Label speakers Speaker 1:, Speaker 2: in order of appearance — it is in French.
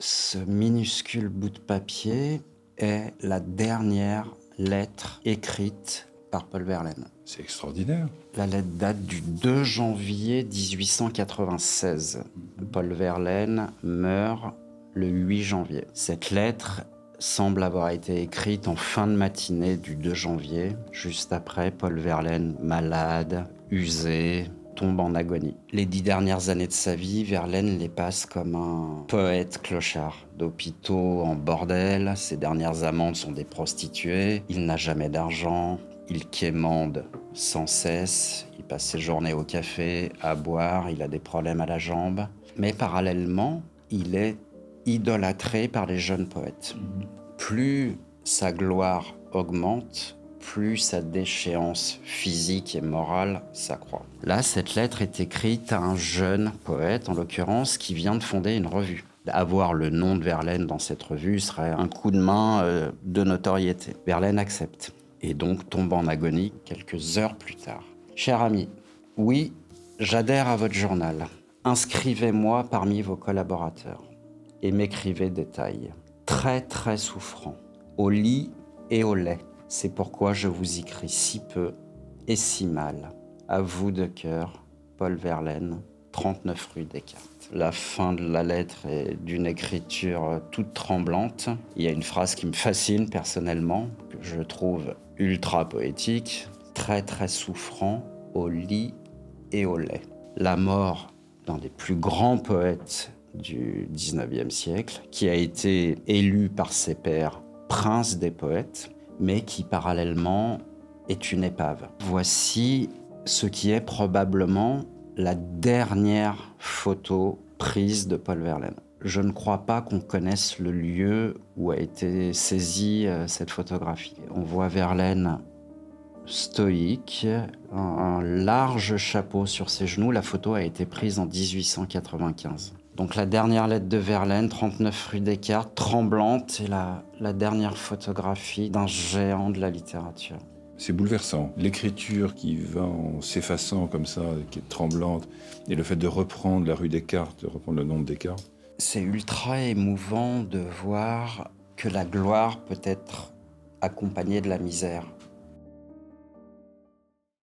Speaker 1: Ce minuscule bout de papier est la dernière lettre écrite par Paul Verlaine.
Speaker 2: C'est extraordinaire.
Speaker 1: La lettre date du 2 janvier 1896. Paul Verlaine meurt le 8 janvier. Cette lettre semble avoir été écrite en fin de matinée du 2 janvier, juste après Paul Verlaine, malade, usé, tombe en agonie. Les 10 dernières années de sa vie, Verlaine les passe comme un poète clochard, d'hôpitaux en bordel. Ses dernières amantes sont des prostituées. Il n'a jamais d'argent. Il quémande sans cesse. Il passe ses journées au café, à boire. Il a des problèmes à la jambe. Mais parallèlement, il est idolâtré par les jeunes poètes. Plus sa gloire augmente, plus sa déchéance physique et morale s'accroît. Là, cette lettre est écrite à un jeune poète, en l'occurrence, qui vient de fonder une revue. Avoir le nom de Verlaine dans cette revue serait un coup de main de notoriété. Verlaine accepte et donc tombe en agonie quelques heures plus tard. Cher ami, oui, j'adhère à votre journal. Inscrivez-moi parmi vos collaborateurs et m'écrivez détails. Très très souffrant, au lit et au lait. C'est pourquoi je vous écris si peu et si mal. À vous de cœur, Paul Verlaine, 39 rue Descartes. La fin de la lettre est d'une écriture toute tremblante. Il y a une phrase qui me fascine personnellement, que je trouve ultra poétique. Très très souffrant, au lit et au lait. La mort d'un des plus grands poètes du 19e siècle, qui a été élu par ses pairs prince des poètes, mais qui parallèlement est une épave. Voici ce qui est probablement la dernière photo prise de Paul Verlaine. Je ne crois pas qu'on connaisse le lieu où a été saisie cette photographie. On voit Verlaine stoïque, un large chapeau sur ses genoux. La photo a été prise en 1895. Donc la dernière lettre de Verlaine, 39 rue Descartes, tremblante, est la dernière photographie d'un géant de la littérature.
Speaker 2: C'est bouleversant. L'écriture qui va en s'effaçant comme ça, qui est tremblante, et le fait de reprendre la rue Descartes, de reprendre le nom de Descartes.
Speaker 1: C'est ultra émouvant de voir que la gloire peut être accompagnée de la misère.